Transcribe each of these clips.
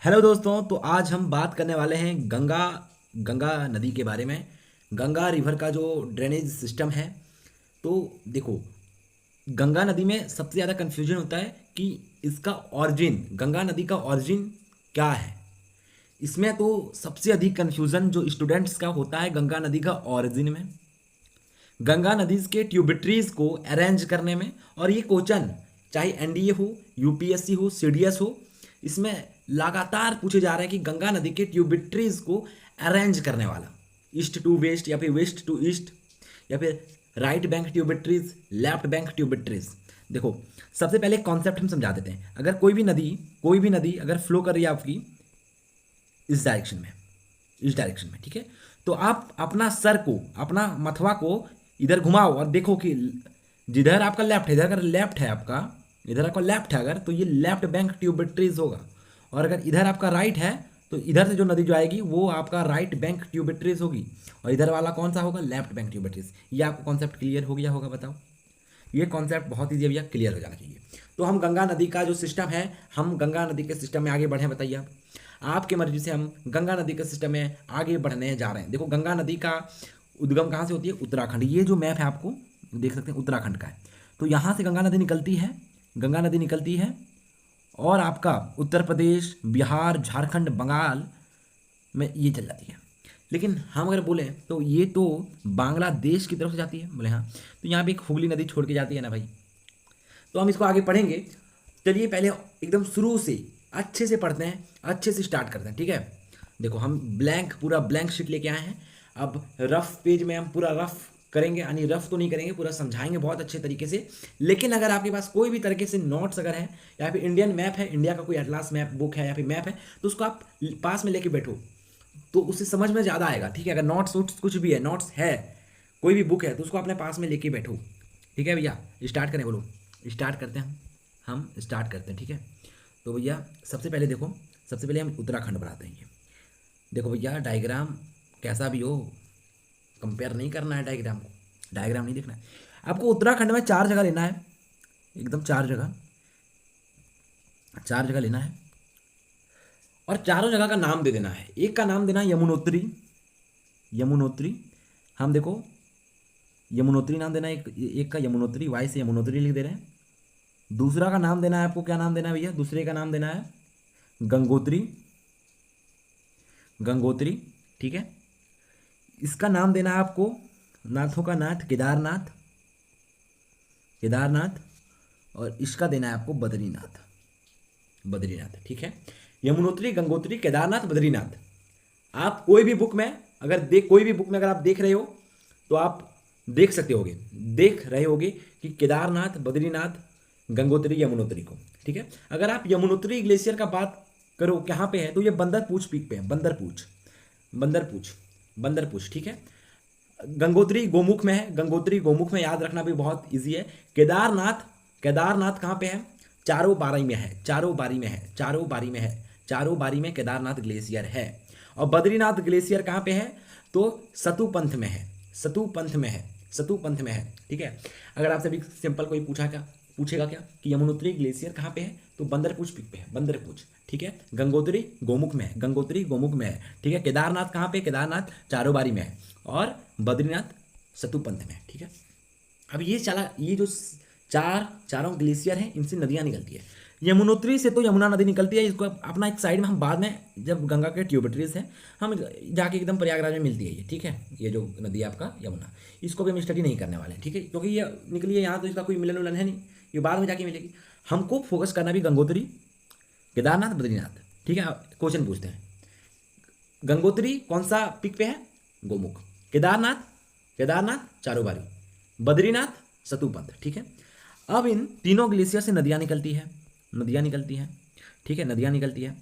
Hello दोस्तों, तो आज हम बात करने वाले हैं गंगा गंगा नदी के बारे में। गंगा रिवर का जो ड्रेनेज सिस्टम है। तो देखो, गंगा नदी में सबसे ज़्यादा कन्फ्यूजन होता है कि इसका ऑरिजिन, गंगा नदी का ऑरिजिन क्या है। इसमें तो सबसे अधिक कन्फ्यूज़न जो स्टूडेंट्स का होता है गंगा नदी का ऑरिजिन में, गंगा नदी के ट्यूबिटरीज को अरेंज करने में। और ये क्वेश्चन चाहे एनडीए हो, यूपीएससी हो, सीडीएस हो, इसमें लगातार पूछे जा रहे हैं कि गंगा नदी के ट्यूबिटरीज को अरेंज करने वाला, ईस्ट टू वेस्ट या फिर वेस्ट टू ईस्ट या फिर राइट बैंक ट्यूबिटरीज, लेफ्ट बैंक ट्यूबिटरीज। देखो, सबसे पहले कॉन्सेप्ट हम समझा देते हैं। अगर कोई भी नदी अगर फ्लो कर रही है आपकी इस डायरेक्शन में, इस डायरेक्शन में, ठीक है, तो आप अपना सर को, अपना मथवा को इधर घुमाओ और देखो कि जिधर आपका लेफ्ट है, इधर अगर लेफ्ट है आपका, इधर आपका लेफ्ट है अगर, तो ये लेफ्ट बैंक ट्यूबिटरीज होगा। और अगर इधर आपका राइट है, तो इधर से जो नदी जो आएगी वो आपका राइट बैंक ट्यूबिटरीज होगी। और इधर वाला कौन सा होगा? Left bank tributaries. ये आपको कॉन्सेप्ट क्लियर हो गया होगा? बताओ, ये कॉन्सेप्ट बहुत ईजी है भैया, क्लियर हो जाना चाहिए। तो हम गंगा नदी का जो सिस्टम है, हम गंगा नदी के सिस्टम में आगे बढ़े। बताइए आप, आपके मर्जी से हम गंगा नदी के सिस्टम में आगे बढ़ने जा रहे हैं। देखो, गंगा नदी का उद्गम कहाँ से होती है? उत्तराखंड। ये जो मैप है आपको देख सकते हैं, उत्तराखंड का है। तो यहाँ से गंगा नदी निकलती है, गंगा नदी निकलती है और आपका उत्तर प्रदेश, बिहार, झारखंड, बंगाल में ये चल जाती है। लेकिन हम अगर बोलें तो ये तो बांग्लादेश की तरफ से जाती है। बोले हाँ, तो यहाँ पे एक हुगली नदी छोड़ के जाती है ना भाई। तो हम इसको आगे पढ़ेंगे। चलिए पहले एकदम शुरू से अच्छे से पढ़ते हैं, अच्छे से स्टार्ट करते हैं, ठीक है। देखो, हम ब्लैंक, पूरा ब्लैंक शीट लेके आए हैं। अब रफ पेज में हम पूरा रफ करेंगे, यानी रफ तो नहीं करेंगे, पूरा समझाएंगे बहुत अच्छे तरीके से। लेकिन अगर आपके पास कोई भी तरीके से नोट्स अगर है, या फिर इंडियन मैप है, इंडिया का कोई एटलास मैप बुक है या फिर मैप है, तो उसको आप पास में लेके बैठो, तो उससे समझ में ज़्यादा आएगा, ठीक है। अगर नोट्स वोट्स कुछ भी है, नोट्स है, कोई भी बुक है, तो उसको अपने पास में लेके बैठो, ठीक है भैया। स्टार्ट करें, बोलो। स्टार्ट करते हैं, हम स्टार्ट करते हैं, ठीक है। तो भैया सबसे पहले देखो, सबसे पहले हम उत्तराखंड बनाते हैं। ये देखो भैया, डायग्राम कैसा भी हो, कंपेयर नहीं करना है डायग्राम को, डायग्राम नहीं देखना है आपको। उत्तराखंड में 4 जगह लेना है, एकदम 4 जगह, 4 जगह लेना है। और चारों जगह का नाम दे देना है। एक का नाम देना है यमुनोत्री, यमुनोत्री। हम देखो, यमुनोत्री नाम देना है एक, एक का यमुनोत्री, वाई से यमुनोत्री लिख दे रहे हैं। दूसरा का नाम देना है आपको, क्या नाम देना है भैया? दूसरे का नाम देना है गंगोत्री, गंगोत्री, ठीक है। इसका नाम देना है आपको, नाथों का नाथ, केदारनाथ, केदारनाथ। और इसका देना है आपको बद्रीनाथ, बद्रीनाथ, ठीक है। यमुनोत्री, गंगोत्री, केदारनाथ, बद्रीनाथ। आप कोई भी बुक में अगर कोई भी बुक में अगर आप देख रहे हो, तो आप देख रहे होगे कि केदारनाथ, बद्रीनाथ, गंगोत्री, यमुनोत्री को, ठीक है। अगर आप यमुनोत्री ग्लेशियर का बात करो कहाँ पे है, तो ये बंदरपूछ पीक पे है, बंदरपूछ, बंदरपूछ, बंदरपूछ, ठीक है। गंगोत्री गोमुख में है, गंगोत्री गोमुख में, याद रखना भी बहुत इजी है। केदारनाथ, केदारनाथ कहाँ पे है? चारों बारी में है, चारों बारी में है, चारों बारी में है, चारों बारी में केदारनाथ ग्लेशियर है। और बद्रीनाथ ग्लेशियर कहाँ पे है? तो सतुपंथ में है, सतुपंथ में है, सतुपंथ में है, ठीक है। अगर आपसे भी सिंपल कोई पूछेगा क्या कि यमुनोत्री ग्लेशियर कहाँ पे है, तो बंदरपूछ पीक पे है, बंदरपूछ, ठीक है। गंगोत्री गोमुख में है, गंगोत्री गोमुख में है, ठीक है। केदारनाथ कहाँ पे? केदारनाथ चारों बारी में है, और बद्रीनाथ सतुपंथ में है, ठीक है। अब ये जो चारों ग्लेशियर हैं, इनसे नदियाँ निकलती है। यमुनोत्री से तो यमुना नदी निकलती है, इसको अपना एक साइड में हम बाद में, जब गंगा के ट्यूबिटरीज हैं, हम जाके एकदम प्रयागराज में मिलती है ये, ठीक है। ये जो नदी है आपका यमुना, इसको भी हम स्टडी नहीं करने वाले हैं, ठीक है, क्योंकि ये निकली है यहाँ, तो इसका कोई मिलन उलन है नहीं, ये बाद में जाके मिलेगी। हमको फोकस करना भी गंगोत्री, केदारनाथ, बद्रीनाथ, ठीक है। क्वेश्चन पूछते हैं, गंगोत्री कौन सा पिक पे है? गोमुख। केदारनाथ, केदारनाथ चारों बारी, बद्रीनाथ सतुपंथ, ठीक है। अब इन तीनों ग्लेशियर से नदियाँ निकलती है, नदियाँ निकलती हैं, ठीक है, नदियाँ निकलती है।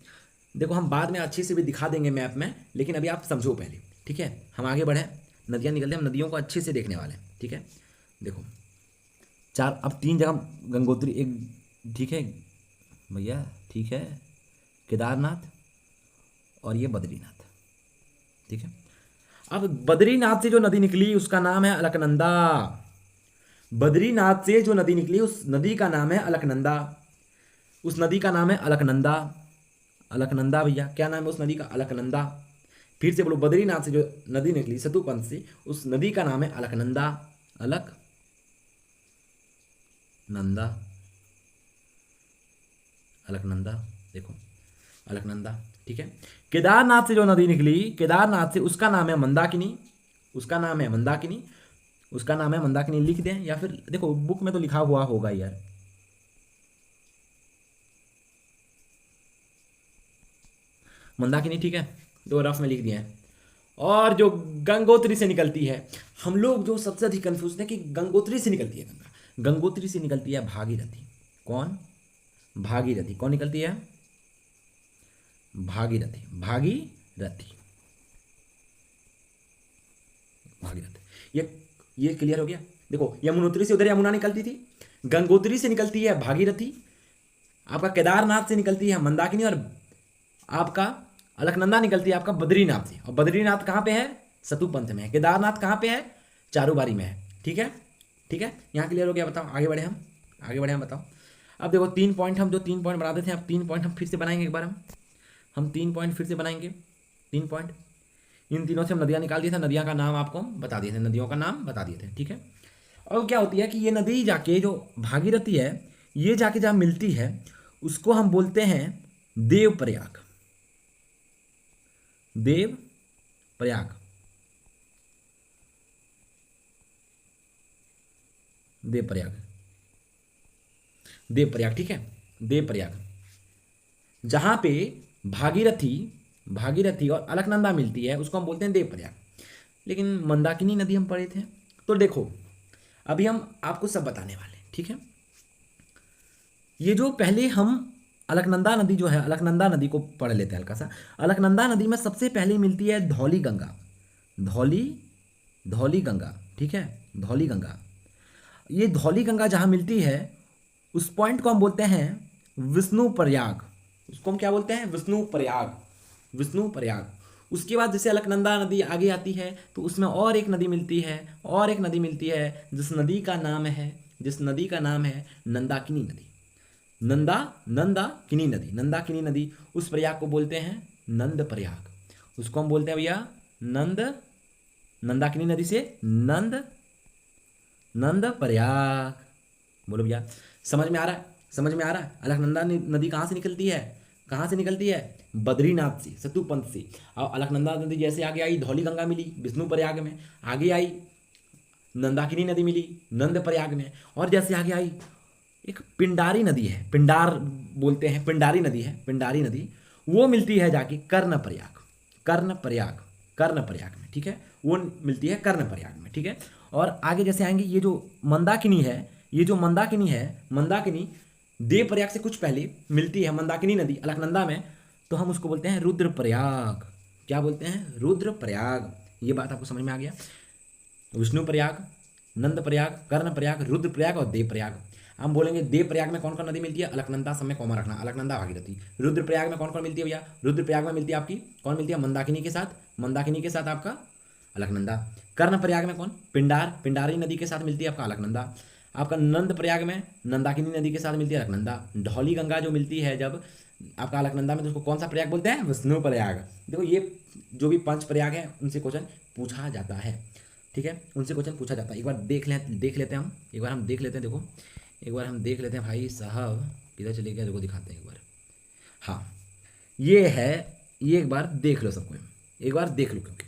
देखो, हम बाद में अच्छे से भी दिखा देंगे मैप में, लेकिन अभी आप समझो पहले, ठीक है। हम आगे बढ़ें, नदियाँ निकलती हैं, हम नदियों को अच्छे से देखने वाले हैं, ठीक है। देखो, अब 3 जगह गंगोत्री, एक, ठीक है भैया, ठीक है, केदारनाथ और ये बद्रीनाथ, ठीक है। अब बद्रीनाथ से जो नदी निकली उसका नाम है अलकनंदा। बद्रीनाथ से जो नदी निकली उस नदी का नाम है अलकनंदा, उस नदी का नाम है अलकनंदा। अलकनंदा भैया, क्या नाम है उस नदी का? अलकनंदा। फिर से बोलो, बद्रीनाथ से जो नदी निकली सतुपंथ से, उस नदी का नाम है अलकनंदा। अलकनंदा, अलकनंदा, देखो अलकनंदा, ठीक है। केदारनाथ से जो नदी निकली, केदारनाथ से, उसका नाम है मंदाकिनी, उसका नाम है मंदाकिनी, उसका नाम है मंदाकिनी। लिख दें या फिर देखो बुक में तो लिखा हुआ होगा यार, मंदाकिनी, ठीक है, दो रफ में लिख दिए हैं। और जो गंगोत्री से निकलती है, हम लोग जो सबसे अधिक कंफ्यूज है कि गंगोत्री से निकलती है गंगा, गंगोत्री से निकलती है भागीरथी। कौन? भागीरथी। कौन निकलती है? भागीरथी, भागीरथी, भागीरथी। ये क्लियर हो गया। देखो यमुनोत्री से उधर यमुना निकलती थी, गंगोत्री से निकलती है भागीरथी, आपका केदारनाथ से निकलती है मंदाकिनी, और आपका अलकनंदा निकलती है आपका बद्रीनाथ से। और बद्रीनाथ कहाँ पे है? सतुपंथ में है। केदारनाथ कहाँ पे है? चारूबारी में है। ठीक है, ठीक है, यहाँ क्लियर हो गया। बताओ आगे बढ़े हम, आगे बढ़े हम, बताओ। अब देखो 3 पॉइंट, हम जो 3 पॉइंट बनाते थे, अब 3 पॉइंट हम फिर से बनाएंगे एक बार। हम 3 पॉइंट फिर से बनाएंगे, 3 पॉइंट। इन तीनों से हम नदियाँ निकाल दिए थे, नदियाँ का नाम आपको हम बता दिए थे, नदियों का नाम बता दिए थे, ठीक है। और क्या होती है कि ये नदी जाके जो भागीरथी है, ये जाके जहाँ मिलती है उसको हम बोलते हैं देवप्रयाग, देवप्रयाग, देवप्रयाग, देवप्रयाग, ठीक है, देवप्रयाग। जहाँ पे भागीरथी, भागीरथी और अलकनंदा मिलती है उसको हम बोलते हैं देवप्रयाग। लेकिन मंदाकिनी नदी हम पढ़े थे। तो देखो अभी हम आपको सब बताने वाले हैं, ठीक है। ये जो पहले हम अलकनंदा नदी जो है, अलकनंदा नदी को पढ़ लेते हैं हल्का सा। अलकनंदा नदी में सबसे पहले मिलती है धौली गंगा, धौली, धौली गंगा, ठीक है, धौली गंगा। ये धौली गंगा जहाँ मिलती है उस पॉइंट को हम बोलते हैं विष्णु प्रयाग। उसको हम क्या बोलते हैं? विष्णु प्रयाग, विष्णु प्रयाग। उसके बाद जैसे अलकनंदा नदी आगे आती है तो उसमें और एक नदी मिलती है, और एक नदी मिलती है, जिस नदी का नाम है, जिस नदी का नाम है नंदाकिनी नदी, नंदाकिनी नदी, नंदाकिनी नदी। उस प्रयाग को बोलते हैं नंद प्रयाग। उसको हम बोलते हैं भैया नंद, नंदाकिनी नदी से नंद प्रयाग। बोलो भैया समझ में आ रहा है? समझ में आ रहा है? अलकनंदा नदी कहाँ से निकलती है? कहाँ से निकलती है? बद्रीनाथ से, सतुपंथ से। और अलकनंदा नदी जैसे आगे आई धौली गंगा मिली विष्णु प्रयाग में, आगे आई नंदाकिनी नदी मिली नंद प्रयाग में, और जैसे आगे आई एक पिंडारी नदी है, पिंडार बोलते हैं, पिंडारी नदी है, पिंडारी नदी, वो मिलती है जाके कर्णप्रयाग, कर्णप्रयाग, कर्णप्रयाग में, ठीक है, वो मिलती है कर्णप्रयाग में, ठीक है। और आगे जैसे आएंगे ये जो मंदाकिनी है, ये जो मंदाकिनी है, मंदाकिनी देवप्रयाग से कुछ पहले मिलती है मंदाकिनी नदी अलकनंदा में, तो हम उसको बोलते हैं रुद्रप्रयाग। क्या बोलते हैं? रुद्रप्रयाग। ये बात आपको समझ में आ गया? विष्णु प्रयाग, नंद प्रयाग, कर्ण प्रयाग, रुद्र प्रयाग और देव प्रयाग। हम बोलेंगे देव प्रयाग में कौन कौन नदी मिलती है? अलकनंदा, सब में कॉमा रखना, अलकनंदा भागीरथी। रुद्र प्रयाग में कौन कौन मिलती है भैया? रुद्र प्रयाग में मिलती है आपकी, कौन मिलती है? मंदाकिनी के साथ, मंदाकिनी के साथ आपका अलकनंदा। कर्ण प्रयाग में कौन? पिंडार, पिंडारी नदी के साथ मिलती है आपका अलकनंदा। आपका नंद प्रयाग में नंदाकिनी नदी के साथ मिलती है अलकनंदा। धौली गंगा जो मिलती है जब आपका अलकनंदा में, तो उसको कौन सा प्रयाग बोलते हैं? विष्णु प्रयाग। देखो ये जो भी 5 प्रयाग है उनसे क्वेश्चन पूछा जाता है, ठीक है, उनसे क्वेश्चन पूछा जाता है। एक बार देख लेते हैं हम, एक बार हम देख लेते हैं। देखो एक बार हम देख लेते हैं भाई साहब, किधर चले गए, देखो दिखाते हैं एक बार। हाँ ये है, ये एक बार देख लो सबको, एक बार देख लो, क्योंकि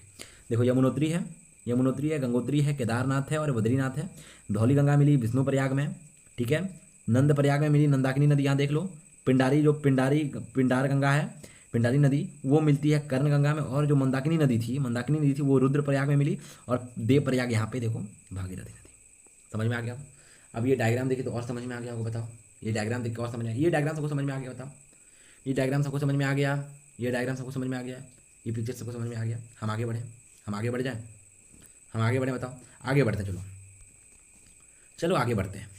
देखो यमुनोत्री है, यमुनोत्री है, गंगोत्री है, केदारनाथ है और बद्रीनाथ है। धौली गंगा मिली विष्णु प्रयाग में, ठीक है। नंद प्रयाग में मिली नंदाकिनी नदी, यहाँ देख लो। पिंडारी, जो पिंडार गंगा है, पिंडारी नदी, वो मिलती है कर्ण गंगा में। और जो मंदाकिनी नदी थी, मंदाकिनी नदी थी, वो रुद्र प्रयाग में मिली। और देव प्रयाग यहाँ पे देखो भागीरथी नदी। समझ में आ गया? अब ये डायग्राम देखिए तो और समझ में आ गया होगा, बताओ। ये डायग्राम देख के और समझ में आ गया, ये डायग्राम सबको समझ में आ गया, बताओ। ये डायग्राम सबको समझ में आ गया, ये डायग्राम सबको समझ में आ गया, ये पिक्चर सबको समझ में आ गया। हम आगे बढ़ें, हम आगे बढ़ जाएँ, हम आगे बढ़ें, बताओ। आगे बढ़ते हैं, चलो चलो आगे बढ़ते हैं।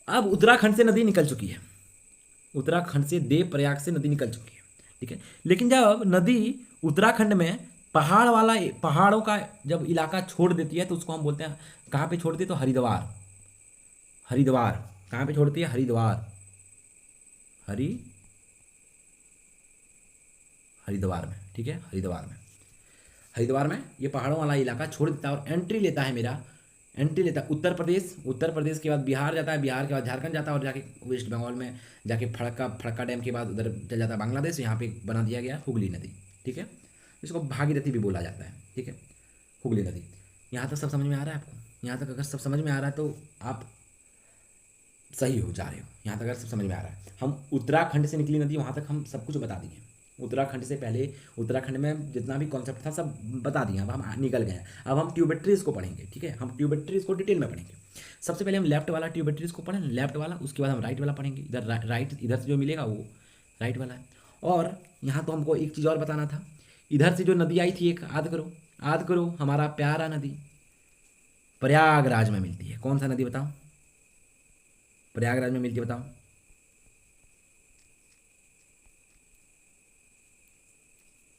अब उत्तराखंड से नदी निकल चुकी है, उत्तराखंड से देवप्रयाग से नदी निकल चुकी है, ठीक है। लेकिन जब नदी उत्तराखंड में पहाड़ वाला, पहाड़ों का जब इलाका छोड़ देती है तो उसको हम बोलते हैं, कहाँ पे छोड़ती है? तो हरिद्वार, हरिद्वार। कहाँ पे छोड़ती है? हरिद्वार, हरिद्वार, हरिद्वार में, ठीक है, हरिद्वार में। हरिद्वार में ये पहाड़ों वाला इलाका छोड़ देता है और एंट्री लेता है मेरा, एंट्री लेता है उत्तर प्रदेश, उत्तर प्रदेश के बाद बिहार जाता है, बिहार के बाद झारखंड जाता है और जाके वेस्ट बंगाल में जाके फड़क्का डैम के बाद उधर चल जाता है बांग्लादेश। यहाँ पे बना दिया गया हुगली नदी, ठीक है, इसको भागीरथी भी बोला जाता है, ठीक है, हुगली नदी। यहाँ तक सब समझ में आ रहा है आपको? यहाँ तक अगर सब समझ में आ रहा है तो आप सही हो जा रहे हो। यहाँ तक अगर सब समझ में आ रहा है, हम उत्तराखंड से निकली नदी वहाँ तक हम सब कुछ बता दिए। उत्तराखंड से पहले उत्तराखंड में जितना भी कॉन्सेप्ट था सब बता दिया, अब हम निकल गए हैं। अब हम ट्यूबेट्रीज को पढ़ेंगे, ठीक है, हम ट्यूबेट्रीज को डिटेल में पढ़ेंगे। सबसे पहले हम लेफ्ट वाला ट्यूबेट्रीज को पढ़ें, लेफ्ट वाला, उसके बाद हम राइट वाला पढ़ेंगे। इधर राइट, इधर से जो मिलेगा वो राइट वाला है। और यहाँ तो हमको एक चीज़ और बताना था, इधर से जो नदी आई थी एक, याद करो, हमारा प्यारा नदी प्रयागराज में मिलती है। कौन सा नदी बताओ? प्रयागराज में मिलती है, बताओ।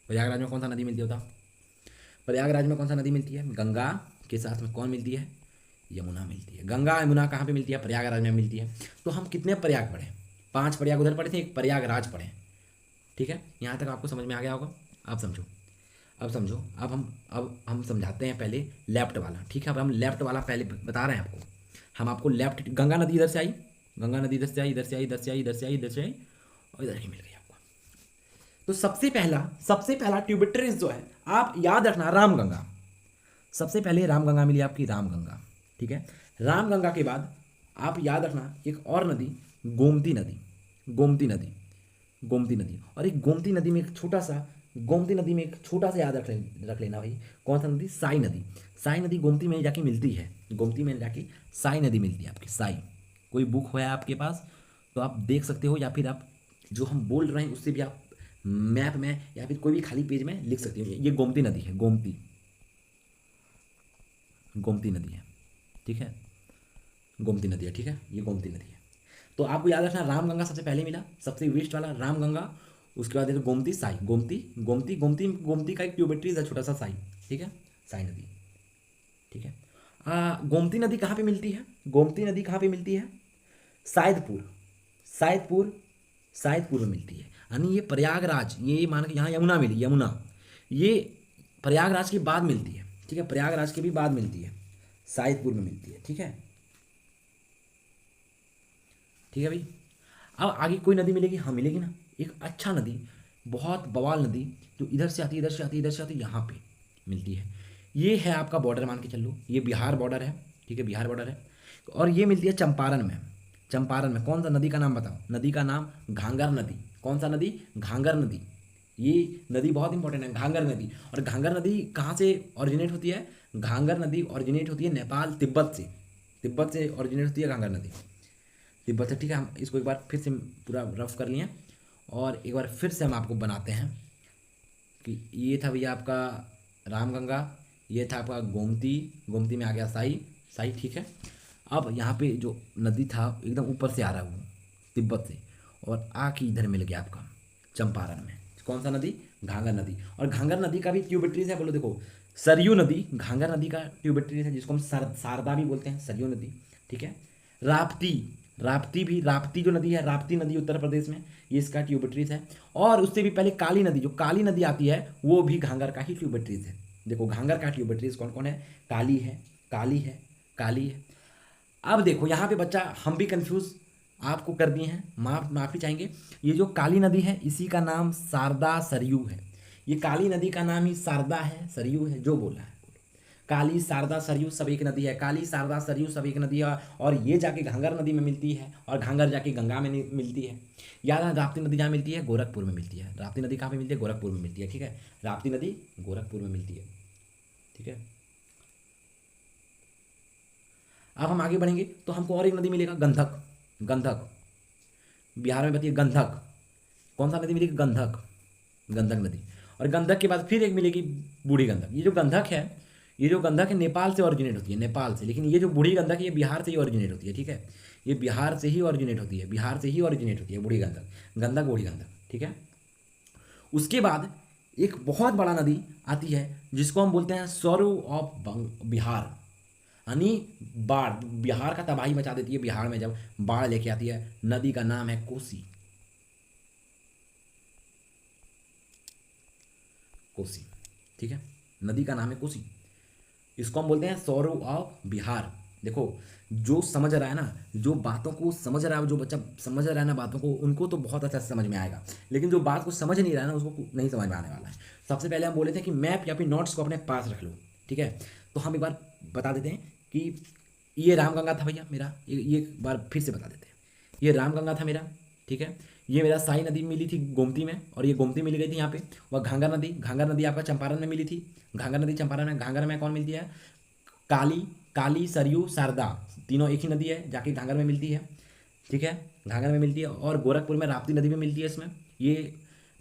प्रयागराज में कौन सा नदी मिलती है बताओ? प्रयागराज में कौन सा नदी मिलती है? गंगा के साथ में कौन मिलती है? यमुना मिलती है। गंगा यमुना कहाँ पे मिलती है? प्रयागराज में मिलती है। तो हम कितने प्रयाग पढ़े? 5 प्रयाग उधर पढ़े थे, एक प्रयागराज पढ़े, ठीक है। यहाँ तक आपको समझ में आ गया होगा। अब समझो, अब हम समझाते हैं पहले लेफ्ट वाला, ठीक है। अब हम लेफ्ट वाला पहले बता रहे हैं आपको। हम आपको लेफ्ट, गंगा नदी इधर से आई, गंगा नदी इधर से आई, इधर से आई, इधर से आई, इधर से आई, इधर से आई और इधर ही मिल गई आपको। तो सबसे पहला ट्यूबिटरीज जो है, आप याद रखना, रामगंगा। सबसे पहले रामगंगा मिली आपकी, रामगंगा, ठीक है। रामगंगा के बाद आप याद रखना एक और नदी, गोमती नदी, गोमती नदी, गोमती नदी। और एक गोमती नदी में एक छोटा सा, गोमती नदी में एक छोटा सा याद रख लेना भाई, कौन सा नदी? साई नदी। साई नदी गोमती में जाके मिलती है, गोमती में जाके साई नदी मिलती है आपकी, साई। कोई बुक है आपके पास तो आप देख सकते हो, या फिर आप जो हम बोल रहे हैं उससे भी आप मैप में या फिर कोई भी खाली पेज में लिख सकते हो। ये गोमती नदी है, गोमती, गोमती नदी है, ठीक है, गोमती नदी है, ठीक है, ये गोमती नदी है। तो आपको याद रखना, रामगंगा सबसे पहले मिला, सबसे वेस्ट वाला रामगंगा, उसके बाद देखो गोमती, साई, गोमती, गोमती, गोमती, गोमती का एक ट्यूबेट्रीज है छोटा सा, साई, ठीक है, साई नदी, ठीक है। गोमती नदी कहाँ पे मिलती है? गोमती नदी कहाँ पे मिलती है? शायदपुर, शायदपुर, शायदपुर में मिलती है। यानी ये प्रयागराज, ये मान के यहाँ यमुना मिली, यमुना ये प्रयागराज के बाद मिलती है, ठीक है, प्रयागराज के भी बाद मिलती है, शायदपुर में मिलती है, ठीक है, ठीक है भाई। अब आगे कोई नदी मिलेगी? हाँ मिलेगी ना, एक अच्छा नदी, बहुत बवाल नदी, जो इधर से आती है, इधर से आती है, इधर से आती है, यहाँ पे मिलती है। ये है आपका बॉर्डर, मान के चल लो, ये बिहार बॉर्डर है, ठीक है, बिहार बॉर्डर है। और ये मिलती है चंपारण में, चंपारण में। कौन सा नदी का नाम बताओ? नदी का नाम घाघर नदी। कौन सा नदी? घाघर नदी। ये नदी बहुत इंपॉर्टेंट है, घाघर नदी। और घाघर नदी कहाँ से ऑरिजिनेट होती है? घाघर नदी ऑरिजिनेट होती है नेपाल, तिब्बत से, तिब्बत से ऑरिजिनेट होती है घाघर नदी, तिब्बत से, ठीक है। हम इसको एक बार फिर से पूरा रफ कर लिए और एक बार फिर से हम आपको बनाते हैं कि ये था भैया आपका रामगंगा, ये था आपका गोमती, गोमती में आ गया साई, साई, ठीक है। अब यहाँ पे जो नदी था एकदम ऊपर से आ रहा है वो तिब्बत से, और आके इधर मिल गया आपका चंपारण में। कौन सा नदी? घाघर नदी। और घाघर नदी का भी ट्यूबिटरीज है, बोलो देखो, सरयू नदी घाघर नदी का ट्यूबिटरीज है, जिसको हम शारदा भी बोलते हैं, सरयू नदी, ठीक है। राप्ती, राप्ती भी, राप्ती जो नदी है, राप्ती नदी उत्तर प्रदेश में, ये इसका ट्यूबिटरीज है। और उससे भी पहले काली नदी, जो काली नदी आती है वो भी घाघर का ही ट्यूबिटरीज है। देखो घाघर का ट्यूबिटरीज कौन कौन है? काली है, काली है, काली है। अब देखो यहाँ पे बच्चा हम भी कंफ्यूज आपको कर दिए हैं, माफ़ी चाहेंगे। ये जो काली नदी है इसी का नाम शारदा सरयू है। ये काली नदी का नाम ही शारदा है, सरयू है, जो बोला है। काली, शारदा, सरयू सब एक नदी है, काली, शारदा, सरयू सब एक नदी है। और ये जाके घाघर नदी में मिलती है और घाघर जाके गंगा में मिलती है। याद है राप्ती नदी जहाँ मिलती है? गोरखपुर में मिलती है। राप्ती नदी कहाँ पे मिलती है? गोरखपुर में मिलती है, ठीक है। राप्ती नदी गोरखपुर में मिलती है, ठीक है। अब हम आगे बढ़ेंगे तो हमको और एक नदी मिलेगा, गंधक, गंधक, बिहार में बताइए गंधक। कौन सा नदी मिलेगी? गंधक, गंधक नदी। और गंधक के बाद फिर एक मिलेगी बूढ़ी गंधक। ये जो गंधक है, ये जो गंधक है नेपाल से ऑरिजिनेट होती है, नेपाल से। लेकिन ये जो बूढ़ी गंधक है ये बिहार से ही ऑरिजिनेट होती है, ठीक है। ये बिहार से ही ऑरिजिनेट होती है, बिहार से ही ऑरिजिनेट होती है बूढ़ी गंधक, गंधक, बूढ़ी गंधक, ठीक है। उसके बाद एक बहुत बड़ा नदी आती है जिसको हम बोलते हैं स्वरू ऑफ बिहार, यानी बाढ़, बिहार का तबाही मचा देती है। बिहार में जब बाढ़ लेके आती है, नदी का नाम है कोसी, कोसी, ठीक है, नदी का नाम है कोसी। इसको हम बोलते हैं सौरव ऑफ बिहार। देखो, जो समझ रहा है ना, जो बातों को समझ रहा है, जो बच्चा समझ रहा है ना बातों को, उनको तो बहुत अच्छा से समझ में आएगा, लेकिन जो बात को समझ नहीं रहा है ना, उसको नहीं समझ में आने वाला है। सबसे पहले हम बोले थे कि मैप या फिर नोट्स को अपने पास रख लो, ठीक है। तो हम एक बार बता देते हैं कि ये रामगंगा था भैया मेरा, ये एक बार फिर से बता देते हैं। ये रामगंगा था मेरा, ठीक है। ये मेरा साई नदी मिली थी गोमती में, और ये गोमती मिल गई थी यहाँ पे। वह घाघर नदी, घाघर नदी आपका चंपारण में मिली थी। घाघर नदी चंपारण में, घाघर में कौन मिलती है? काली, काली, सरयू, शारदा, तीनों एक ही नदी है, जाके घाघर में मिलती है, ठीक है, घाघर में मिलती है। और गोरखपुर में राप्ती नदी में मिलती है। इसमें ये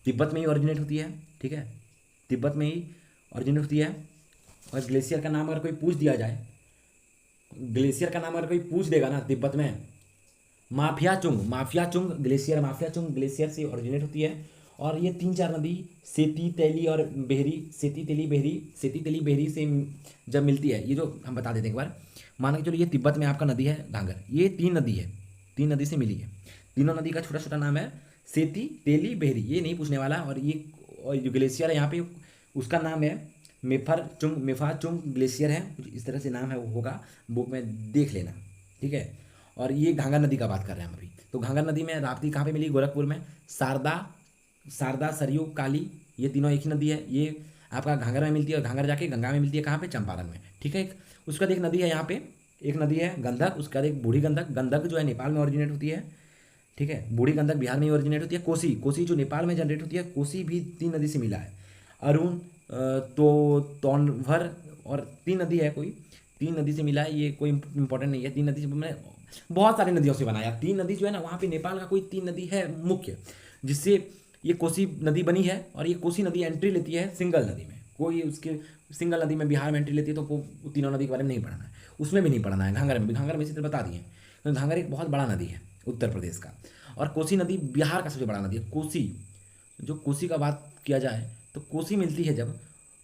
तिब्बत में ही ओरिजिनेट होती है, ठीक है, तिब्बत में ही ओरिजिनेट होती है। और ग्लेशियर का नाम अगर कोई पूछ दिया जाए, ग्लेशियर का नाम अगर कोई पूछ देगा ना तिब्बत में, माफियाचुंग, माफियाचुंग ग्लेशियर, माफियाचुंग ग्लेशियर से ओरिजिनेट होती है। और ये 3-4 नदी सेती, तेली और बेहरी, सेती, तेली, बेहरी, सेती, तेली, बेहरी से जब मिलती है, ये जो हम बता देते हैं एक बार, मान के चलो ये तिब्बत में आपका नदी है घाघर, ये 3 नदी है, 3 नदी से मिली है। तीनों नदी का छोटा छोटा नाम है सेती, तेली, बेहरी, ये नहीं पूछने वाला। और ये और जो ग्लेशियर है यहाँ पे, उसका नाम है मेफरचुंग, मेफाचुंग ग्लेशियर है, कुछ इस तरह से नाम है, वो होगा, बुक में देख लेना, ठीक है। और ये घाघर नदी का बात कर रहे हैं हम अभी। तो घाघर नदी में राप्ती कहाँ पे मिली? गोरखपुर में। शारदा, शारदा, सरयू, काली, ये तीनों एक ही नदी है। ये आपका घाघर में मिलती है, और घाघर जाके गंगा में मिलती है, कहाँ पे? चंपारण में, ठीक है। उसके बाद एक नदी है यहाँ पे, एक नदी है गंधक, उसके बाद एक बूढ़ी गंधक, गंधक जो है नेपाल में ओरिजिनेट होती है, ठीक है। बूढ़ी गंधक बिहार में ही ओरिजिनेट होती है। कोसी, कोसी जो नेपाल में जनरेट होती है, कोसी भी 3 नदी से मिला है। अरुण, तो तोनभर, और 3 नदी है कोई, 3 नदी से मिला है। ये कोई इंपॉर्टेंट नहीं है, 3 नदी से मैंने बहुत सारी नदियों से बनाया। 3 नदी जो है ना, वहाँ पे नेपाल का कोई 3 नदी है मुख्य, जिससे ये कोसी नदी बनी है। और ये कोसी नदी एंट्री लेती है सिंगल नदी में, कोई उसके सिंगल नदी में बिहार में एंट्री लेती है, तो वो तीनों नदी के बारे में नहीं पढ़ना है, उसमें भी नहीं पढ़ना है, घाघर में भी। घाघर में इसी तरह बता दिए, तो घाघर एक बहुत बड़ा नदी है उत्तर प्रदेश का। और कोसी नदी बिहार का सबसे बड़ा नदी है। कोसी, जो कोसी का बात किया जाए तो कोसी मिलती है जब,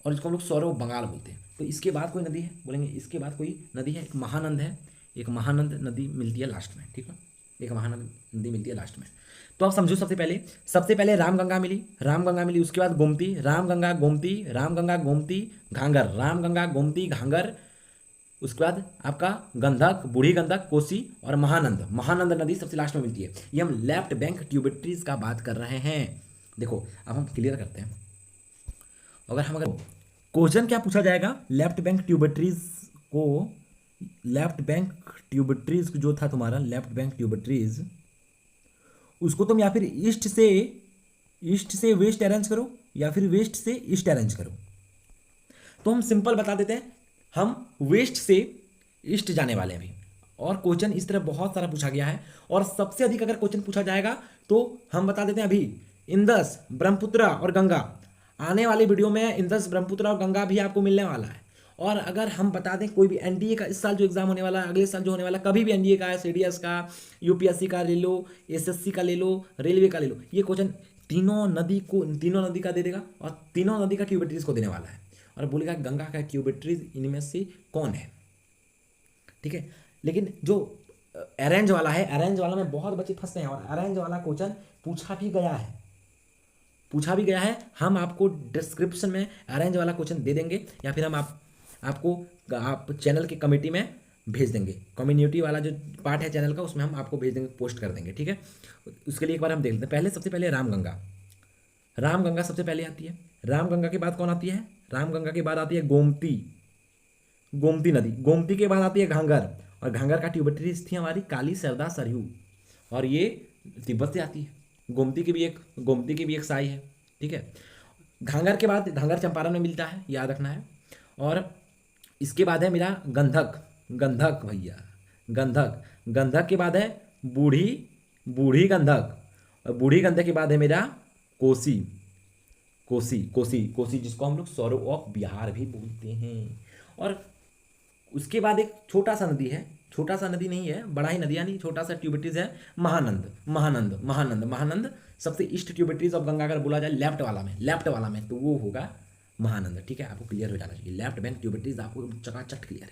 और इसको हम लोग सौरव बंगाल बोलते हैं। तो इसके बाद कोई नदी है, बोलेंगे इसके बाद कोई नदी है, एक महानंद है, एक महानंद नदी मिलती है लास्ट में, ठीक है, एक महानंद नदी मिलती है लास्ट में। तो आप समझो, सबसे पहले रामगंगा मिली, रामगंगा मिली, उसके बाद गोमती, रामगंगा, गोमती, रामगंगा, गोमती, घाघर, रामगंगा, गोमती, घाघर, उसके बाद आपका गंधक, बूढ़ी गंधक, कोसी और महानंद, महानंद नदी सबसे लास्ट में मिलती है। ये हम लेफ्ट बैंक ट्यूबिटरीज का बात कर रहे हैं। देखो, अब हम क्लियर करते हैं। अगर क्वेश्चन क्या पूछा जाएगा, लेफ्ट बैंक ट्यूबिटरीज को, लेफ्ट बैंक ट्यूबिटरीज जो था तुम्हारा, लेफ्ट बैंक ट्यूबिटरीज, उसको तुम या फिर ईस्ट से वेस्ट अरेंज करो, या फिर वेस्ट से ईस्ट अरेंज करो। तो हम सिंपल बता देते हैं, हम वेस्ट से ईस्ट जाने वाले हैं अभी। और क्वेश्चन इस तरह बहुत सारा पूछा गया है, और सबसे अधिक अगर क्वेश्चन पूछा जाएगा तो हम बता देते हैं अभी, इंदस, ब्रह्मपुत्र और गंगा। आने वाली वीडियो में इंदस, ब्रह्मपुत्र और गंगा भी आपको मिलने वाला है। और अगर हम बता दें कोई भी एनडीए का इस साल जो एग्जाम होने वाला है, अगले साल जो होने वाला, कभी भी एनडीए का, सीडीएस का, यूपीएससी का ले लो, एसएससी का ले लो, रेलवे का ले लो, ये क्वेश्चन तीनों नदी का दे देगा, और तीनों नदी का ट्यूबिटरीज को देने वाला है, और बोलेगा गंगा का ट्यूबिटरीज इनमें से कौन है, ठीक है। लेकिन जो अरेंज वाला है, अरेंज वाला में बहुत बच्चे फंसते हैं, और अरेंज वाला क्वेश्चन पूछा भी गया है। हम आपको डिस्क्रिप्शन में अरेंज वाला क्वेश्चन दे देंगे, या फिर हम आप चैनल की कमेटी में भेज देंगे। कम्युनिटी वाला जो पार्ट है चैनल का, उसमें हम आपको भेज देंगे, पोस्ट कर देंगे, ठीक है। उसके लिए एक बार हम देख लेते हैं। सबसे पहले रामगंगा, रामगंगा सबसे पहले आती है। रामगंगा के बाद कौन आती है? रामगंगा के बाद आती है गोमती, गोमती नदी। गोमती के बाद आती है घाघर, और घाघर का ट्यूबिटरीज थी हमारी काली, सरदा, सरयू, और ये तिब्बत से आती है। गोमती की भी एक साई है, ठीक है। घाघर के बाद, घाघर चंपारण में मिलता है, याद रखना है। और इसके बाद है मेरा गंधक, गंधक भैया, गंधक, गंधक के बाद है बूढ़ी गंधक, और बूढ़ी गंधक के बाद है मेरा कोसी, कोसी जिसको हम लोग सौरव ऑफ बिहार भी बोलते हैं। और उसके बाद एक छोटा सा नदी है, छोटा सा नदी नहीं है, बड़ा ही नदी, यानी छोटा सा ट्यूबिटरीज है, महानंद सबसे ईस्ट ट्यूबिटरीज ऑफ गंगा अगर बोला जाए लेफ्ट वाला में तो वो होगा महानंद, ठीक है। आपको क्लियर हो जाना चाहिए, लेफ्ट बैंक ट्यूबिटरीज आपको चकाचक क्लियर है,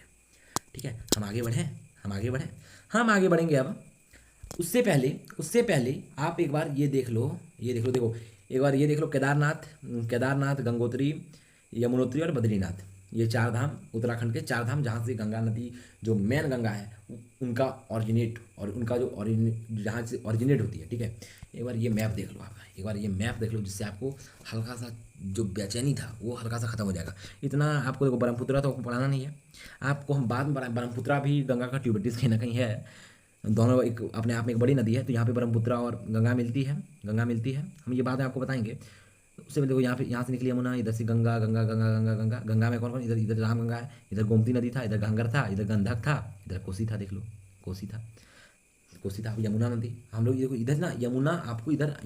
ठीक है। हम आगे बढ़ेंगे अब। उससे पहले आप एक बार ये देख लो, देखो, एक बार ये देख लो, केदारनाथ, केदारनाथ, गंगोत्री, यमुनोत्री और बद्रीनाथ, ये चार धाम उत्तराखंड के चार धाम, जहाँ से गंगा नदी जो मेन गंगा है उनका ऑरिजिनेट, और उनका जो जहाँ से ऑरिजिनेट होती है, ठीक है। एक बार ये मैप देख लो आप, एक बार ये मैप देख लो, जिससे आपको हल्का सा जो बेचैनी था वो हल्का सा खत्म हो जाएगा। इतना आपको देखो, ब्रह्मपुत्रा तो आपको पढ़ाना नहीं है, आपको हम बाद में पढ़ाएं। ब्रह्मपुत्रा भी गंगा का ट्यूबिटीज कहीं ना कहीं है, दोनों एक अपने आप में एक बड़ी नदी है। तो यहाँ पे ब्रह्मपुत्रा और गंगा मिलती है, गंगा मिलती है, हम ये बात आपको बताएंगे। उससे देखो, यहाँ पे, यहाँ से निकली यमुना, इधर से गंगा, गंगा गंगा गंगा गंगा, गंगा में कौन कौन, इधर इधर राम गंगा है, इधर गोमती नदी था, इधर घाघर था, इधर गंधक था, इधर कोसी था, देख लो कोसी था, कोसी था। यमुना नदी, हम लोग देखो इधर ना यमुना, आपको इधर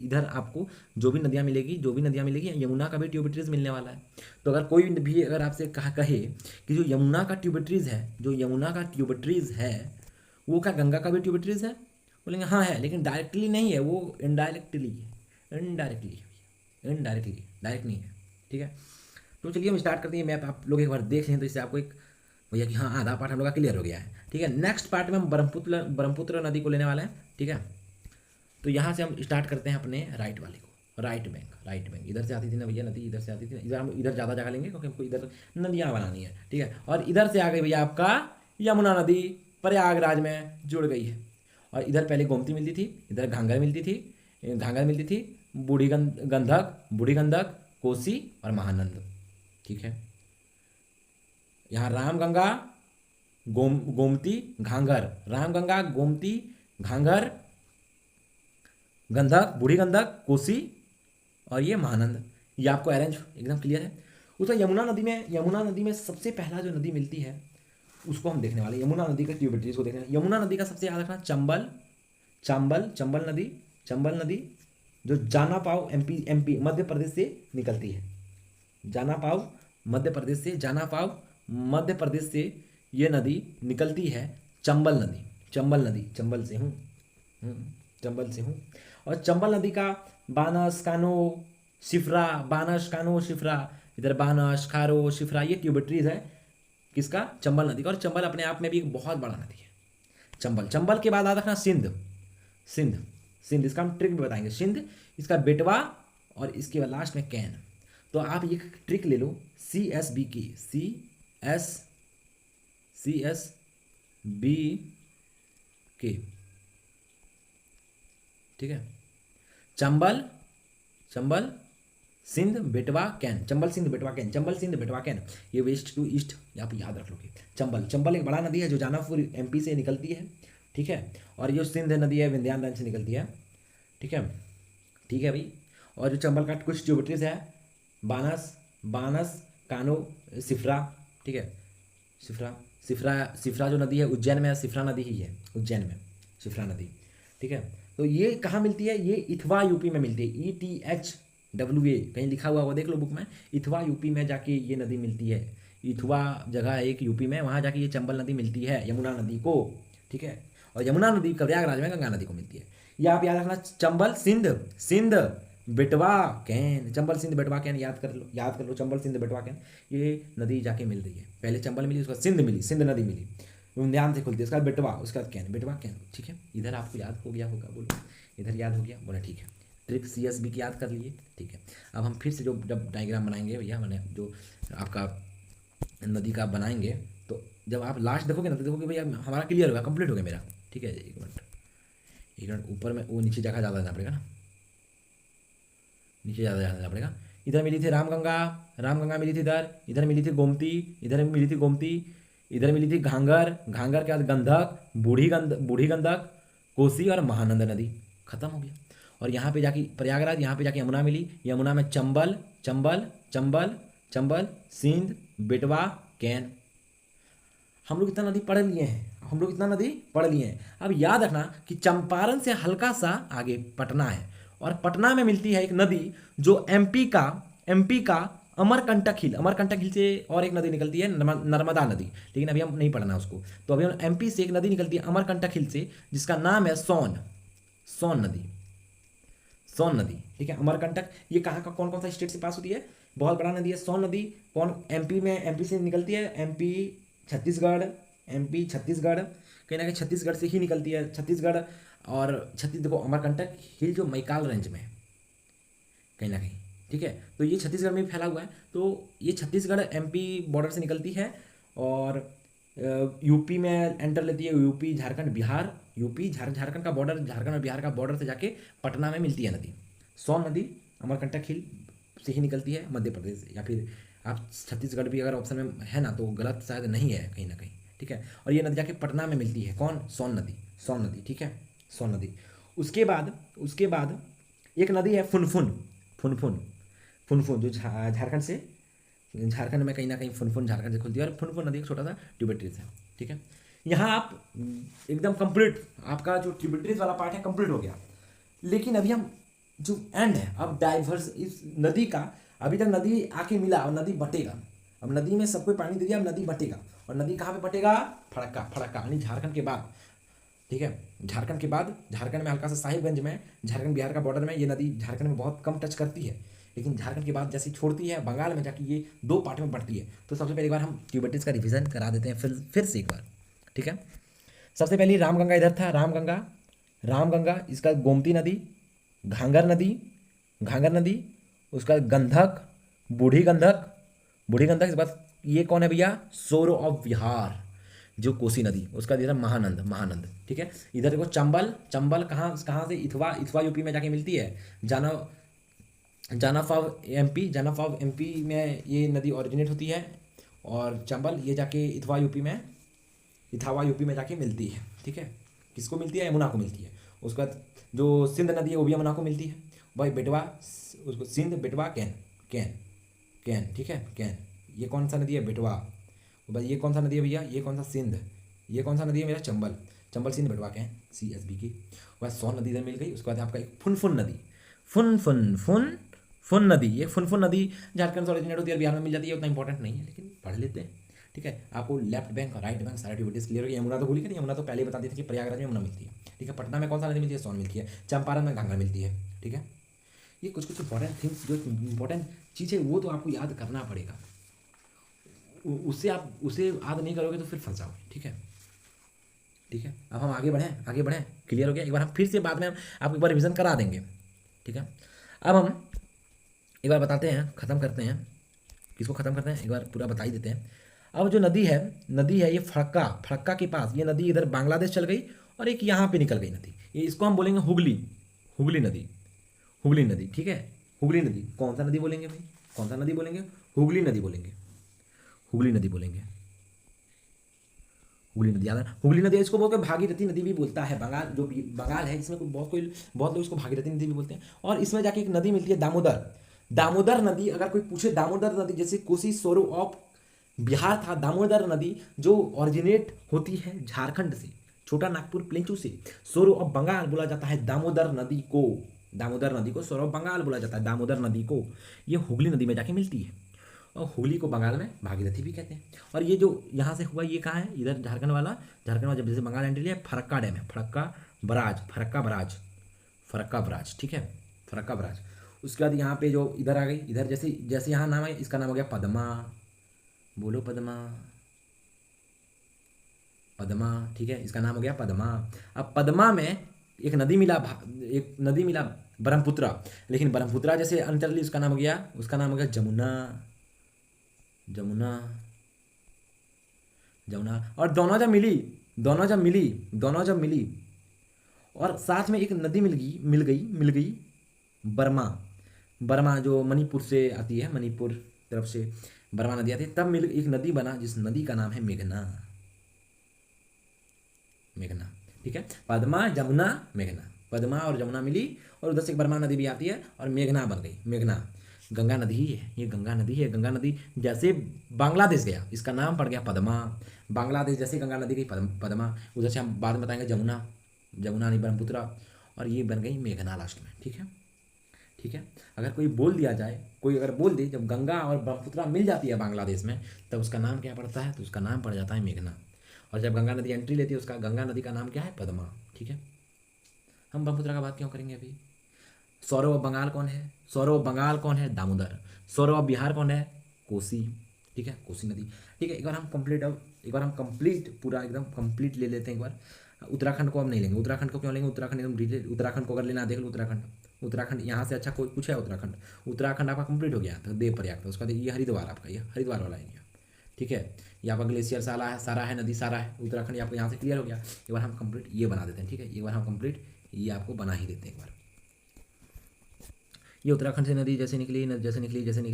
इधर आपको जो भी नदियाँ मिलेगी, जो भी नदियाँ मिलेगी, यमुना का भी ट्यूबिटरीज मिलने वाला है। तो अगर कोई भी अगर आपसे कहे कि जो यमुना का ट्यूबिटरीज है, जो यमुना का ट्यूबिटरीज है वो क्या गंगा का भी ट्यूबिटरीज है, बोलेंगे हाँ है, लेकिन डायरेक्टली नहीं है, वो इनडायरेक्टली है, इनडायरेक्टली, इनडायरेक्टली, डायरेक्ट नहीं है, ठीक है। तो चलिए हम स्टार्ट करते हैं मैप, आप लोग एक बार देख लें तो इससे आपको एक भैया कि हाँ आधा पार्ट हम लोग का क्लियर हो गया है, ठीक है। नेक्स्ट पार्ट में हम ब्रह्मपुत्र नदी को लेने वाले हैं, ठीक है। तो यहाँ से हम स्टार्ट करते हैं अपने राइट वाले को, राइट बैंक, राइट बैंक इधर से आती थी ना भैया नदी, इधर से आती थी, इधर हम इधर ज़्यादा जगह लेंगे क्योंकि हमको इधर नदियाँ बनानी है, ठीक है। और इधर से आ गई भैया आपका यमुना नदी, प्रयागराज में जुड़ गई है। और इधर पहले गोमती मिलती थी, इधर घाघर मिलती थी, घाघर मिलती थी, बूढ़ी गंधक, बूढ़ी गंधक, कोसी और महानंद, ठीक है। यहाँ राम गंगा, गोमती, घाघर, राम गंगा, गोमती, घाघर, गंधक, बूढ़ी गंधक, कोसी और ये महानंद, ये आपको अरेंज एकदम क्लियर है। उसमें यमुना नदी में सबसे पहला जो नदी मिलती है उसको हम देखने वाले हैं, यमुना नदी के ट्यूबिटरीज को देखने वाले। यमुना नदी का सबसे याद रखना चंबल, चंबल नदी जो जानापाव एमपी मध्य प्रदेश से निकलती है, जानापाव मध्य प्रदेश से ये नदी निकलती है, चंबल नदी, चंबल से हूँ। और चंबल नदी का बानस, कानो, शिफ्रा, इधर बानस, खारो, शिफ्रा, ये ट्यूबिटरीज है किसका, चंबल नदी का। और चंबल अपने आप में भी एक बहुत बड़ा नदी है। चंबल के बाद आता रखना सिंध, इसका हम ट्रिक भी बताएंगे, सिंध, इसका बेटवा और इसके बाद लास्ट में कैन। तो आप ये ट्रिक ले लो, CSB की, CSB के, ठीक है। चंबल, सिंध, बेटवा, कैन, चंबल सिंध बेटवा कैन, ये वेस्ट टू ईस्ट आप याद रख लोगे। चंबल एक बड़ा नदी है जो जानापुर MP से निकलती है, ठीक है। और ये सिंध नदी है विंध्याचल से निकलती है, ठीक है भाई। और जो चंबल का कुछ ट्यूबिटरीज है, बानस, कानो, सिफ्रा, ठीक है। सिफ्रा जो नदी है उज्जैन में, सिफ्रा नदी ही है उज्जैन में, सिफ्रा नदी, ठीक है। तो ये कहाँ मिलती है, ये इथवा यूपी में मिलती है, ETHWA कहीं लिखा हुआ देख लो बुक में, इथवा यूपी में जाके ये नदी मिलती है। इथवा जगह है एक यूपी में, वहाँ जाके ये चंबल नदी मिलती है यमुना नदी को, ठीक है। और यमुना नदी प्रयागराज में गंगा नदी को मिलती है। ये आप याद रखना, चंबल सिंध बेटवा कैन, चंबल सिंध बेटवा कैन याद कर लो, चंबल सिंध बेटवा कैन, ये नदी जाके मिल रही है। पहले चंबल मिली, उसके बाद सिंध नदी मिली, ध्यान से खुलती है, उसका बेटवा, उसका कैन, बेटवा कैन, ठीक है। इधर आपको याद हो गया होगा, बोलो इधर याद हो गया, बोला ठीक है। ट्रिक CSB की याद कर लिए, ठीक है। अब हम फिर से जब डायग्राम बनाएंगे भैया, मैंने जो आपका नदी का बनाएंगे, तो जब आप लास्ट देखोगे ना तो देखोगे भैया हमारा क्लियर होगा, कंप्लीट हो गया मेरा, ठीक है। एक मिनट ऊपर में वो नीचे जगह ज़्यादा जाना पड़ेगा ना, नीचे ज़्यादा जाना पड़ेगा। इधर मिली थी राम गंगा मिली थी, इधर मिली थी गोमती, इधर मिली थी घाघर के बाद गंधक, बूढ़ी गंधक, कोसी और महानंद नदी, खत्म हो गया। और यहाँ पे जाके प्रयागराज, यहाँ पे जाके यमुना मिली, यमुना में चंबल, सिंध, बेटवा, कैन। हम लोग इतना नदी पढ़ लिए हैं, अब याद रखना कि चंपारण से हल्का सा आगे पटना है, और पटना में मिलती है एक नदी जो MP का अमरकंटक हिल से और एक नदी निकलती है, नर्मदा नदी, लेकिन अभी हम नहीं पढ़ना उसको। तो अभी हम MP से एक नदी निकलती है अमरकंटक हिल से, जिसका नाम है सोन नदी, ठीक है। अमरकंटक ये कहाँ का, कौन सा स्टेट से पास होती है, बहुत बड़ा नदी है सोन नदी। कौन, MP से निकलती है, MP छत्तीसगढ़, कहीं ना कहीं छत्तीसगढ़ से ही निकलती है, छत्तीसगढ़। और देखो अमरकंटक हिल जो मैकाल रेंज में है, कहीं ना कहीं, ठीक है। तो ये छत्तीसगढ़ में भी फैला हुआ है। तो ये छत्तीसगढ़ एमपी बॉर्डर से निकलती है और यूपी में एंटर लेती है, यूपी झारखंड बिहार, यूपी झारखंड का बॉर्डर, झारखंड और बिहार का बॉर्डर से जाके पटना में मिलती है नदी। सोन नदी अमरकंटक हिल से ही निकलती है मध्य प्रदेश से, या फिर आप छत्तीसगढ़ भी अगर ऑप्शन में है ना तो गलत शायद नहीं है कहीं ना कहीं, ठीक है। और ये नदी जाके पटना में मिलती है, कौन, सोन नदी, सोन नदी, ठीक है, सोन नदी। उसके बाद एक नदी है फुनफुन, फुनफुन, फुनफुन जो झारखंड से, झारखंड में कहीं ना कहीं फुनफुन झारखंड से खुलती है, और फुनफुन नदी एक छोटा सा ट्यूबिट्रीज है, ठीक है। यहाँ आप एकदम कंप्लीट आपका जो ट्यूबिट्रीज वाला पार्ट है कंप्लीट हो गया। लेकिन अभी हम जो एंड है, अब डाइवर्स इस नदी का, अभी तक नदी आके मिला और नदी बटेगा। अब नदी में सबको पानी दे दिया, अब नदी बटेगा, और नदी कहाँ पे बटेगा, फड़क्का, फड़क्का यानी झारखंड के बाद, ठीक है। झारखंड के बाद, झारखंड में हल्का सा साहिबगंज में, झारखंड बिहार का बॉर्डर में ये नदी झारखंड में बहुत कम टच करती है, लेकिन झारखंड के बाद जैसे छोड़ती है बंगाल में जाके ये दो पार्ट में बढ़ती है। तो सबसे पहले एक बार हम ट्यूबेटिस का रिवीजन करा देते हैं फिर से एक बार, ठीक है। सबसे पहले रामगंगा इधर था, रामगंगा, रामगंगा, इसका गोमती नदी, घांगर नदी, घांगर नदी, उसका गंधक, बूढ़ी गंधक, बूढ़ी गंधक, इसके बाद ये कौन है भैया, सोरो ऑफ बिहार जो कोसी नदी, उसका इधर महानंद, महानंद, ठीक है। इधर देखो चंबल, चंबल कहाँ कहाँ से, इथवा, इथवा यूपी में जाके मिलती है। जाना, जानाफाव एमपी, जानाफाव एमपी में ये नदी ओरिजिनेट होती है, और चंबल ये जाके इथवा यूपी में, इथावा यूपी में जाके मिलती है, ठीक है। किसको मिलती है, यमुना को मिलती है। उसके बाद जो सिंध नदी है वो भी यमुना को मिलती है। भाई बेटवा, उसको सिंध, बेटवा, कैन, कैन, कैन, ठीक है, कैन, ये कौन सा नदी है, बेटवा। भाई ये कौन सा नदी है भैया, ये कौन सा, सिंध, ये कौन सा नदी है मेरा, चंबल, चंबल सिंध बेटवा कैन, CSB की। उसके बाद सोन नदी इधर मिल गई। उसके बाद आपका एक फुनफुन नदी, फुन फुन फुन फुन नदी, ये फुनफुन नदी झारखंड से ओरिजिनेट होती है, बिहार में मिल जाती है, उतना इंपॉर्टेंट नहीं है लेकिन पढ़ लेते हैं, ठीक है। आपको लेफ्ट बैंक और राइट बैंक सारे एक्टिविटीज क्लियर हो गई। यमुना तो भूल गई, यमुना तो पहले ही बता दी थी कि प्रयागराज में यमुना मिलती है, ठीक है। पटना में कौन सा नदी मिलती है, सोन मिलती है। चंपारण में गंगा मिलती है, ठीक है। ये कुछ कुछ इंपॉर्टेंट थिंग्स, जो इंपॉर्टेंट चीज़ है वो तो आपको याद करना पड़ेगा, उससे आप उसे याद नहीं करोगे तो फिर फंस जाओगे, ठीक है, ठीक है। अब हम आगे बढ़ें, आगे बढ़ें, क्लियर हो गया। एक बार हम फिर से बाद में हम आपको एक बार रिविजन करा देंगे, ठीक है। अब हम एक बार बताते हैं, ख़त्म करते हैं, किसको ख़त्म करते हैं एक बार पूरा बता ही देते हैं। अब जो नदी है, नदी है ये फड़क्का, फड़क्का के पास ये नदी इधर बांग्लादेश चल गई, और एक यहाँ पे निकल गई नदी, ये इसको हम बोलेंगे हुगली, हुगली नदी, हुगली नदी, ठीक है। हुगली नदी, कौन सा नदी बोलेंगे भाई, कौन सा नदी बोलेंगे, हुगली नदी बोलेंगे, हुगली नदी बोलेंगे, हुगली नदी। याद है, हुगली नदी इसको बोलते हैं भागीरथी नदी भी बोलता है, बंगाल जो बंगाल है इसमें बहुत लोग इसको भागीरथी नदी भी बोलते हैं। और इसमें जाके एक नदी मिलती है दामोदर, दामोदर नदी। अगर कोई पूछे दामोदर नदी, जैसे कोसी सोरो ऑफ बिहार था, दामोदर नदी जो ओरिजिनेट होती है झारखंड से, छोटा नागपुर प्लेटू से, सोरो ऑफ बंगाल बोला जाता है दामोदर नदी को, दामोदर नदी को सोरो ऑफ बंगाल बोला जाता है, दामोदर नदी को। ये हुगली नदी में जाके मिलती है, और हुगली को बंगाल में भागीरथी भी कहते हैं। और ये जो यहाँ से हुआ ये कहाँ है, इधर झारखंड वाला, झारखंड वाला जब जैसे बंगाल एंट्री लिया, फरक्का डैम है, Farakka barrage, Farakka barrage, Farakka barrage, ठीक है, फरक्का बराज। उसके बाद यहाँ पे जो इधर आ गई, इधर जैसे जैसे यहाँ नाम है, इसका नाम हो गया पद्मा, बोलो पद्मा, पद्मा, ठीक है, इसका नाम हो गया पद्मा। अब पद्मा में एक नदी मिला, एक नदी मिला ब्रह्मपुत्रा, लेकिन ब्रह्मपुत्रा जैसे अंतरली उसका नाम हो गया, उसका नाम हो गया जमुना, जमुना, जमुना। और दोनों जब मिली, दोनों जब मिली, दोनों जब मिली, और साथ में एक नदी मिल गई बर्मा, बर्मा जो मणिपुर से आती है, मणिपुर तरफ से बर्मा नदी आती है, तब मिल एक नदी बना जिस नदी का नाम है मेघना, मेघना, ठीक है। पद्मा, जमुना, मेघना, पद्मा और जमुना मिली, और उधर से एक बर्मा नदी भी आती है और मेघना बन गई, मेघना। गंगा नदी ही है ये, गंगा नदी है। गंगा नदी जैसे बांग्लादेश गया, इसका नाम पड़ गया पद्मा, बांग्लादेश जैसे गंगा नदी गई पद्मा, उधर से हम बाद में बताएंगे जमुना, जमुना नहीं ब्रह्मपुत्रा, और ये बन गई मेघना लास्ट में, ठीक है, ठीक है। अगर कोई बोल दिया जाए, कोई अगर बोल दे जब गंगा और ब्रह्मपुत्रा मिल जाती है बांग्लादेश में, तब उसका नाम क्या पड़ता है, तो उसका नाम पड़ जाता है मेघना। और जब गंगा नदी एंट्री लेती है, उसका गंगा नदी का नाम क्या है, पद्मा, ठीक है। हम ब्रह्मपुत्रा का बात क्यों करेंगे अभी। सौरव ऑफ बंगाल कौन है, सौरव ऑफ बंगाल कौन है, दामोदर। सौरव ऑफ बिहार कौन है, कोसी, ठीक है, कोसी नदी, ठीक है। एक बार हम कंप्लीट पूरा एकदम कंप्लीट ले लेते हैं एक बार। उत्तराखंड को अब नहीं लेंगे, उत्तराखंड को क्यों लेंगे, उत्तराखंड एकदम डिटेल, उत्तराखंड को अगर लेना देख लो, उत्तराखंड उत्तराखंड यहाँ से अच्छा कोई कुछ है? उत्तराखंड, उत्तराखंड आपका कंप्लीट हो गया, तो देव प्रयाग था। उसका ये हरिद्वार आपका, ये हरिद्वार वाला एरिया, ठीक है। ये आपका ग्लेशियर सारा है, नदी सारा है, उत्तराखंड आपको यहाँ से क्लियर हो गया। एक बार हम कंप्लीट ये बना देते हैं, ठीक है, एक बार हम कंप्लीट ये आपको बना ही देते हैं एक बार। ये उत्तराखंड से नदी जैसे निकली,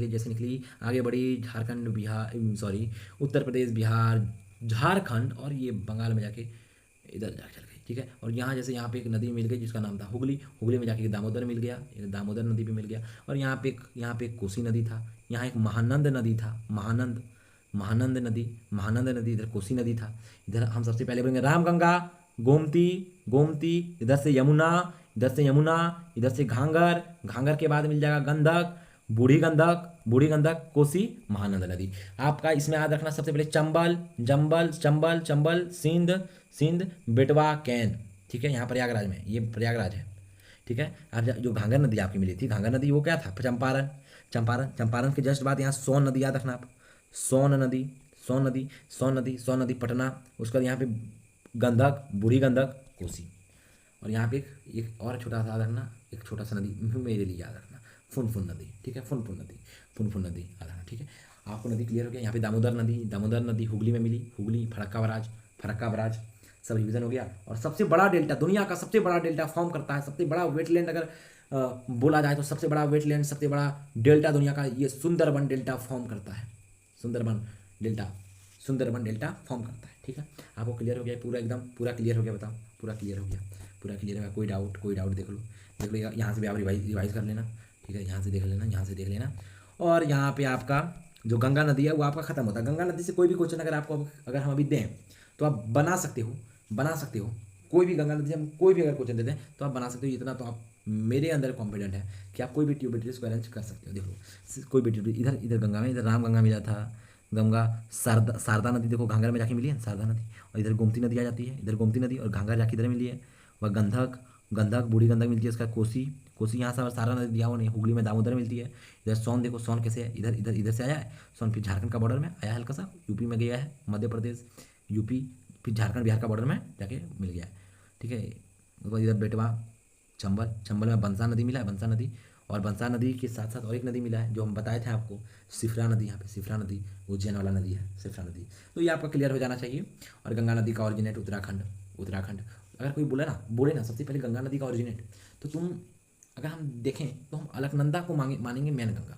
जैसे निकली आगे बढ़ी, झारखंड, बिहार, सॉरी, उत्तर प्रदेश, बिहार, झारखंड, और ये बंगाल में जाके इधर जाके चल गई, ठीक है। और यहाँ जैसे यहाँ पे एक नदी मिल गई जिसका नाम था हुगली, हुगली में जाके दामोदर मिल गया, दामोदर नदी भी मिल गया। और यहाँ पे एक कोसी नदी था, यहाँ एक महानंद नदी था, महानंद नदी, इधर कोसी नदी था। इधर हम सबसे पहले बोलेंगे रामगंगा, गोमती, गोमती, इधर से यमुना, इधर से घांगर, घांगर के बाद मिल जाएगा गंडक, बूढ़ी गंडक, कोसी, महानंदा नदी। आपका इसमें याद रखना सबसे पहले चंबल, सिंध, बेटवा, कैन, ठीक है। यहाँ प्रयागराज में, ये प्रयागराज है, ठीक है। अब जो घांगर नदी आपकी मिली थी, घांगर नदी वो क्या था? चंपारण के जस्ट बाद यहाँ सोन नदी याद रखना आप, सोन नदी पटना। उसके बाद यहाँ पे गंडक, बूढ़ी गंडक, कोसी। और यहाँ पे एक और छोटा सा याद रखना, एक छोटा सा नदी मेरे लिए याद रखना, फुनफुन नदी, ठीक है, फुनफुन नदी याद रखना, ठीक है। आपको नदी क्लियर हो गया। यहाँ पे दामोदर नदी हुगली में मिली, हुगली, फरक्का बराज, सब रिवीजन हो गया। और सबसे बड़ा डेल्टा, दुनिया का सबसे बड़ा डेल्टा फॉर्म करता है, सबसे बड़ा वेटलैंड अगर बोला जाए तो सबसे बड़ा वेटलैंड, सबसे बड़ा डेल्टा दुनिया का, ये सुंदरबन डेल्टा फॉर्म करता है, सुंदरबन डेल्टा फॉर्म करता है, ठीक है। आपको क्लियर हो गया पूरा, एकदम पूरा क्लियर हो गया, बताओ, पूरा क्लियर हो गया। कोई डाउट देख लो यहाँ से भी आप रिवाइज कर लेना, ठीक है। यहाँ से देख लेना। और यहाँ पे आपका जो गंगा नदी है वो आपका खत्म होता है। गंगा नदी से कोई भी क्वेश्चन अगर हम अभी दें तो आप बना सकते हो। कोई भी गंगा नदी से हम कोई भी अगर क्वेश्चन देते हैं तो आप बना सकते हो। इतना तो आप मेरे अंदर कॉन्फिडेंट है कि आप कोई भी ट्यूबिलिटीज को अरेंज कर सकते हो। देखो कोई भी ट्यूबिलिटी, इधर गंगा में, इधर रामगंगा मिला था, गंगा, शारदा नदी देखो घाघर में जाके मिली है शारदा नदी। और इधर गोमती नदी आ जाती है, इधर गोमती नदी, और घाघर जाके इधर मिली है। वह गंधक, बूढ़ी गंधक मिलती है, उसका कोसी यहाँ से सारा नदी दिया हुआ नहीं, हुगली में दामोदर मिलती है। इधर सोन देखो, सोन कैसे है, इधर से आया है सोन, फिर झारखंड का बॉर्डर में आया है, हल्का सा यूपी में गया है, मध्य प्रदेश, यूपी, फिर झारखंड बिहार का बॉर्डर में जाके मिल गया है, ठीक है। उसके बाद इधर बेटवा, चंबल में बंसा नदी मिला है, बंसा नदी। और बंसा नदी के साथ साथ और एक नदी मिला है जो हम बताए थे आपको, सिफरा नदी। यहाँ पे सिफरा नदी उज्जैन वाला नदी है, सिफरा नदी। तो ये आपका क्लियर हो जाना चाहिए। और गंगा नदी का ऑरिजिनेट उत्तराखंड। अगर कोई बोले ना सबसे पहले गंगा नदी का ऑरिजिनेट, तो तुम अगर हम देखें तो हम अलकनंदा को मानेंगे मेन गंगा,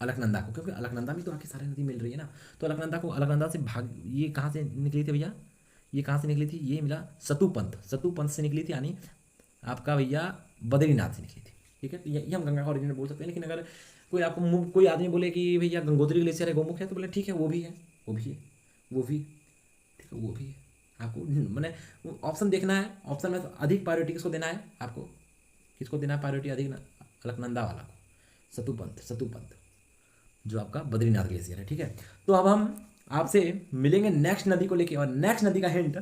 अलकनंदा को, क्योंकि अलकनंदा में तो आके सारी नदी मिल रही है ना। तो अलकनंदा से ये कहाँ से निकली थी भैया? ये कहाँ से निकली थी? ये मिला सतुपंथ से निकली थी, यानी आपका भैया बद्रीनाथ से निकली थी, ठीक है। तो ये हम गंगा का ओरिजिन बोल सकते हैं। लेकिन अगर कोई आदमी बोले कि भैया गंगोत्री ग्लेशियर है, गोमुख है, तो बोले ठीक है, वो भी है, ठीक है, वो भी है। आपको मैंने ऑप्शन देखना है, ऑप्शन में अधिक प्रायोरिटी किसको देना है आपको? किसको देना है प्रायोरिटी अधिक? अलकनंदा वाला को, सतुपंथ जो आपका बद्रीनाथ ग्लेशियर है, ठीक है। तो अब हम आपसे मिलेंगे नेक्स्ट नदी को लेके, और नेक्स्ट नदी का हिंट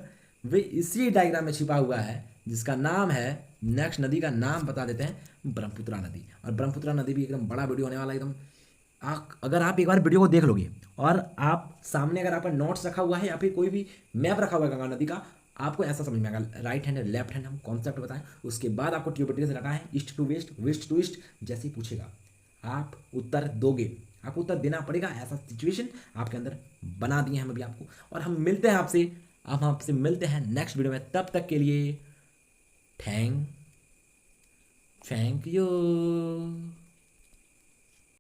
वे इसी डायग्राम में छिपा हुआ है, जिसका नाम है, नेक्स्ट नदी का नाम बता देते हैं, ब्रह्मपुत्रा नदी। और ब्रह्मपुत्रा नदी भी एकदम बड़ा वीडियो होने वाला है एकदम। अगर आप एक बार वीडियो को देख लोगे और आप सामने अगर आपका नोट्स रखा हुआ है या फिर कोई भी मैप रखा हुआ है गंगा नदी का, आपको ऐसा समझ में आएगा, राइट हैंड लेफ्ट हैंड हम कॉन्सेप्ट बताएं, उसके बाद आपको ट्यूबिलिटीज रखा है east to west to east. जैसे ही पूछेगा आप उत्तर दोगे, आपको उत्तर देना पड़ेगा। ऐसा सिचुएशन आपके अंदर बना दिए हम अभी आपको। और हम मिलते हैं आपसे मिलते हैं नेक्स्ट वीडियो में। तब तक के लिए थैंक यू।